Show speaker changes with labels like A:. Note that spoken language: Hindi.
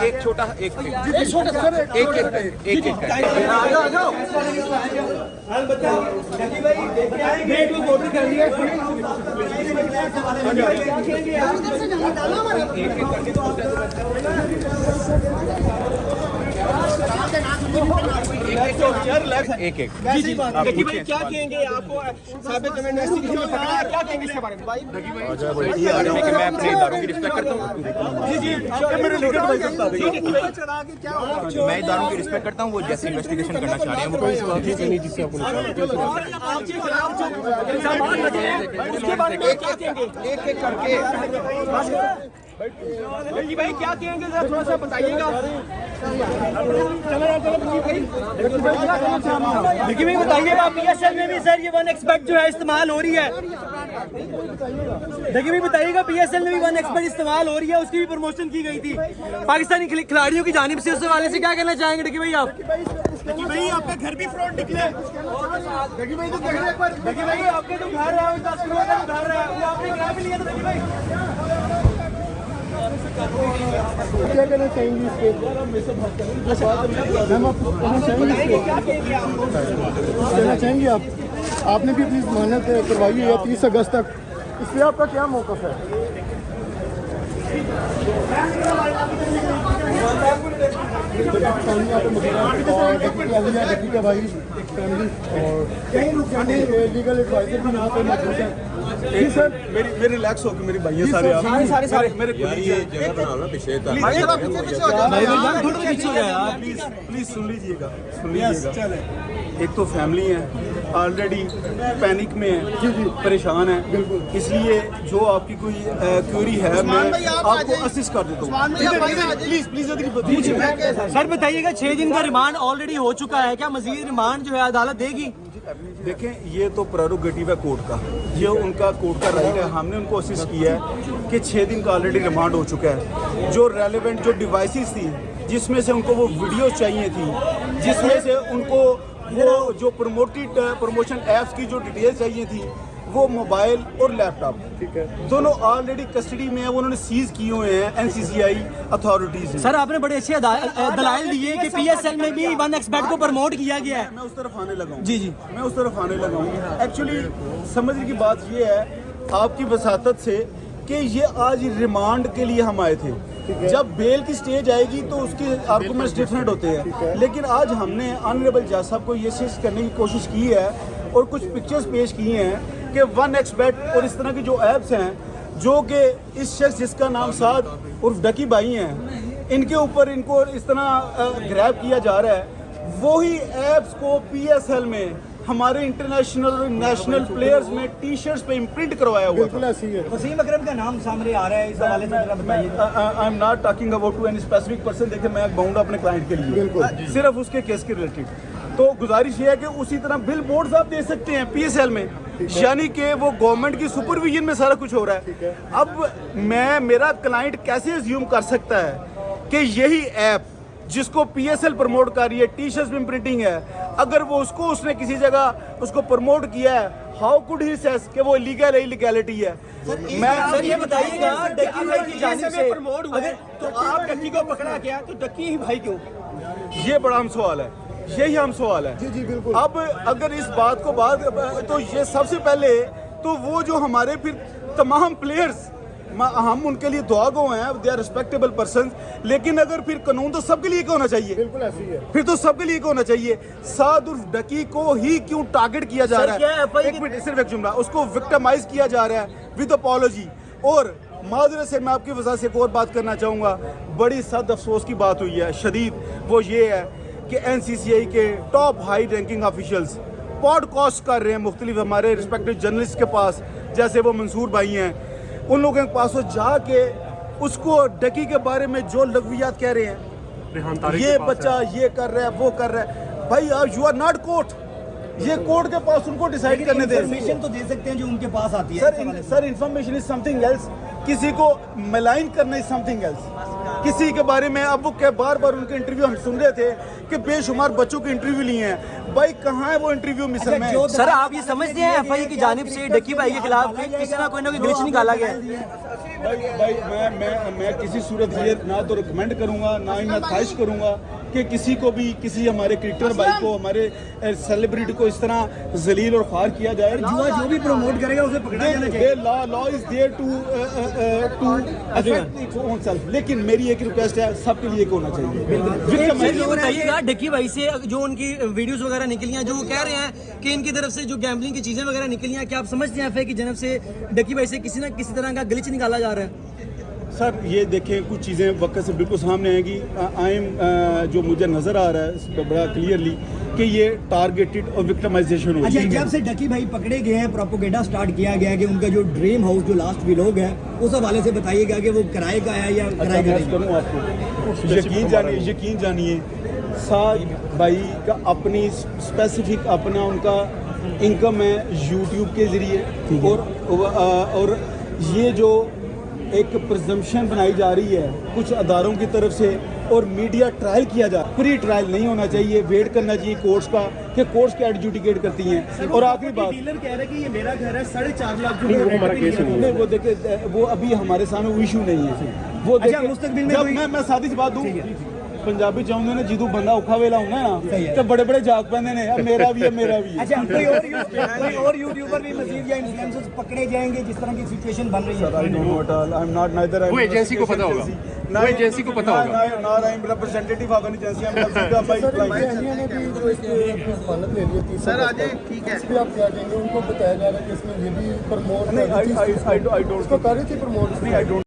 A: एक छोटा एक एक
B: भाई क्या कहेंगे आपको साबित इन्वेस्टिगेशन में पकड़ा है, क्या कहेंगे इसके बारे में भाई?
A: मैं अपने इदारों की रिस्पेक्ट करता हूँ। मैं इदारों की रिस्पेक्ट करता हूँ। वो जैसे इन्वेस्टिगेशन करना चाह रहे हैं वो
B: एक एक करके भाई क्या कहेंगे जरा थोड़ा सा बताइएगा। देखिए भाई बताइएगा, PSL में भी सर ये 1xBet जो है इस्तेमाल हो रही है। देखिए भाई बताइएगा, PSL में भी 1xBet इस्तेमाल हो रही है, उसकी भी प्रमोशन की गई थी पाकिस्तानी खिलाड़ियों की जानिब से। उस हवाले से क्या कहना चाहेंगे देखिए भाई आप? देखिए भाई आपका घर भी फ्रॉड निकले। देखिए भाई तो देखिए भाई आपके जो घर है 10 करोड़ का घर है, वो आपने किराया भी लिया था। देखिए भाई
C: क्या कहना चाहेंगे इस पे? मैम आप कहना चाहेंगे आप? आपने भी अपनी जमानत करवाई है 30 अगस्त तक, इस पर आपका क्या मौक़िफ़ है? का भाई फैमिली और लीगल एडवाइजर भी यहाँ पे मौजूद है। जी सर,
D: मेरी रिलैक्स होकर मेरी भाई सारे आप मेरे जगह बना लो पीछे प्लीज सुन लीजिएगा। एक तो फैमिली है ऑलरेडी पैनिक में है, परेशान है, इसलिए जो आपकी कोई क्वेरी है मैं आपको असिस्ट कर देता हूँ। प्लीज
B: सर बताइएगा, 6 दिन का रिमांड ऑलरेडी हो चुका है, क्या मजीद रिमांड जो है अदालत देगी?
D: देखें, ये तो प्रेरोगेटिव है कोर्ट का, ये उनका कोर्ट का राइट है। हमने उनको असिस्ट किया है कि 6 दिन का ऑलरेडी रिमांड हो चुका है। जो रेलेवेंट जो डिवाइसेस थी, जिसमें से उनको वो वीडियो चाहिए थी, जिसमें से उनको वो जो प्रमोशन ऐप्स की जो डिटेल चाहिए थी, वो मोबाइल और लैपटॉप, ठीक है, दोनों ऑलरेडी कस्टडी में है, वो उन्होंने सीज किए हुए हैं NCCI अथॉरिटीज।
B: सर आपने बड़े अच्छे दलाइल दिए कि PSL में भी 1xBet को प्रमोट किया गया है।
D: मैं उस तरफ आने लगा हूँ।
B: जी
D: मैं उस तरफ आने लगा हूँ। एक्चुअली समझने की बात ये है आपकी वसातत से कि ये आज रिमांड के लिए हम आए थे। जब बेल की स्टेज आएगी तो उसके आर्गुमेंट्स डिफरेंट होते हैं, लेकिन आज हमने ऑनरेबल जज साहब को ये चीज़ करने की कोशिश की है और कुछ पिक्चर्स पेश की हैं कि 1xBet और इस तरह की जो ऐप्स हैं, जो कि इस शख्स जिसका नाम साद उर्फ डकी भाई हैं, इनके ऊपर इनको इस तरह ग्रैब किया जा रहा है। वही ऐप्स को PSL में हमारे इंटरनेशनल और नेशनल प्लेयर्स में टी-शर्ट्स पे इम्प्रिंट करवाया हुआ था।
B: वसीम अकरम का नाम सामने आ रहा है, इस हवाले से जरा बताइए।
D: I am not talking about to any specific person. देखिए, मैं बाउंड अपने क्लाइंट के लिए, सिर्फ उसके केस के रिलेटेड। तो गुजारिश ये है कि उसी तरह बिल बोर्ड्स आप दे सकते हैं PSL में, यानी कि वो गवर्नमेंट की सुपरविजन में सारा कुछ हो रहा है। अब मेरा क्लाइंट कैसे अज्यूम कर सकता है कि यही ऐप जिसको PSL प्रमोट कर रही है, टी-शर्ट्स में प्रिंटिंग है, अगर वो उसने किसी जगह उसको प्रमोट किया है, हाउ कुड ही सेस कि वो लीगल है, इलीगैलिटी है?
B: सर ये बताइएगा, डक्की भाई की जानिब से प्रमोट हुआ तो आप डक्की को पकड़ा गया, तो डक्की ही भाई क्यों?
D: ये बड़ा हम सवाल है, यही हम सवाल है।
C: जी बिल्कुल।
D: अब अगर इस बात को तो ये सबसे पहले तो वो जो हमारे फिर तमाम प्लेयर्स, हम उनके लिए दुआ गो हैं, दे आर रिस्पेक्टेबल पर्सन, लेकिन अगर फिर कानून तो सबके लिए होना चाहिए।
C: बिल्कुल ऐसी है,
D: फिर तो सबके लिए होना चाहिए। साद उर्फ डकी को ही क्यों टारगेट किया जा रहा है? एक मिनट, सिर्फ एक जुमला, उसको विक्टिमाइज किया जा रहा है विद अपॉलॉजी। और माजरे से मैं आपकी वजह से एक और बात करना चाहूँगा, बड़ी सद अफसोस की बात हुई है शदीद, वो ये है कि NCCI के top high ranking officials podcast कर रहे हैं मुख्तलिफ हमारे रिस्पेक्टिव जर्नलिस्ट के पास, जैसे वो मंसूर भाई हैं, उन लोगों के पास जाके उसको डकी के बारे में जो लघवियात कह रहे हैं, ये बच्चा ये कर रहा है, वो कर रहा है। भाई यू आर नॉट कोर्ट, ये कोर्ट के पास उनको डिसाइड करने दे।
B: इन्फॉर्मेशन तो दे सकते हैं जो उनके पास आती है।
D: Sir information is something else, किसी को मलाइन करना इज समथिंग एल्स। किसी के बारे में अब वो क्या बार उनके इंटरव्यू हम सुन रहे थे कि बेशुमार बच्चों के इंटरव्यू लिए हैं। भाई कहाँ है वो इंटरव्यू मिसल में?
B: सर आप ये समझते हैं FI की जानिब से डक्की भाई के खिलाफ किसी ना कोई ग्लिच निकाला गया है?
D: मैं किसी सूरत ये ना तो रिकमेंड करूंगा, ना ही मैं ख्वाहिश करूंगा कि किसी को भी, किसी हमारे क्रिकेटर भाई को, हमारे सेलिब्रिटी को इस तरह जलील और ख्वार किया जाए।
B: जुआ जो भी प्रमोट करेगा उसे पकड़ा जाना चाहिए।
D: Law is there to affect its own self, लेकिन मेरी एक रिक्वेस्ट है सबके लिए होना चाहिए।
B: ये बताइएगा डक्की भाई से जो उनकी वीडियोस वगैरह निकली हैं, जो वो कह रहे हैं कि इनकी तरफ से जो गैम्बलिंग की चीजें वगैरह निकली हैं, क्या आप समझते हैं एफए की जनब से डक्की भाई से किसी ना किसी तरह का ग्लिच निकाला जा रहा है?
D: सर ये देखें, कुछ चीज़ें वक्त से बिल्कुल सामने आएंगी। आई एम जो मुझे नज़र आ रहा है इस पर बड़ा क्लियरली कि ये टारगेटेड और विक्टिमाइजेशन हो रही है।
B: जब से डक्की भाई पकड़े गए हैं, प्रोपोगेंडा स्टार्ट किया गया कि उनका जो ड्रीम हाउस जो लास्ट व्लॉग है उस हवाले से बताइएगा कि वो किराए का है या किराए का नहीं।
D: करूँ आपको यकीन जानिए साद भाई का अपनी स्पेसिफिक अपना उनका इनकम है यूट्यूब के ज़रिए, और ये जो एक प्रिजम्पशन बनाई जा रही है कुछ अदारों की तरफ से और मीडिया ट्रायल किया जा, प्री ट्रायल नहीं होना चाहिए, वेट करना चाहिए कोर्ट्स का कि कोर्ट्स क्या एडजुडिकेट करती हैं। और आखिरी बात,
B: डीलर कह रहे हैं कि ये मेरा घर है, 4.5 लाख
D: नहीं वो देखे, वो अभी हमारे सामने वो इशू नहीं है। वो
B: अच्छा, मुस्तकबिल में
D: जब मैं सादी सी बात दूं, पंजाबी चाहते ने जिदू बंदा औखा वेला होना ना तो बड़े बड़े जाग पैंदे ने, मेरा भी है।
B: अच्छा, कोई और यूट्यूबर भी मजीद या इन्फ्लुएंसर्स पकड़े जाएंगे जिस तरह की सिचुएशन बन रही है?
A: वो एजेंसी को पता होगा, वो एजेंसी को पता होगा।
D: I am representative of an agency, I am सीधा बाइक
C: ने भी जो इसके जमानत ले ली थी सर, आज ठीक है, इस पे आप क्या कहेंगे? उनको बताया जा रहा है कि इसमें ये भी प्रमोट
D: नहीं, आई डोंट
C: इसको कर रही थी प्रमोट।
D: नहीं, आई डोंट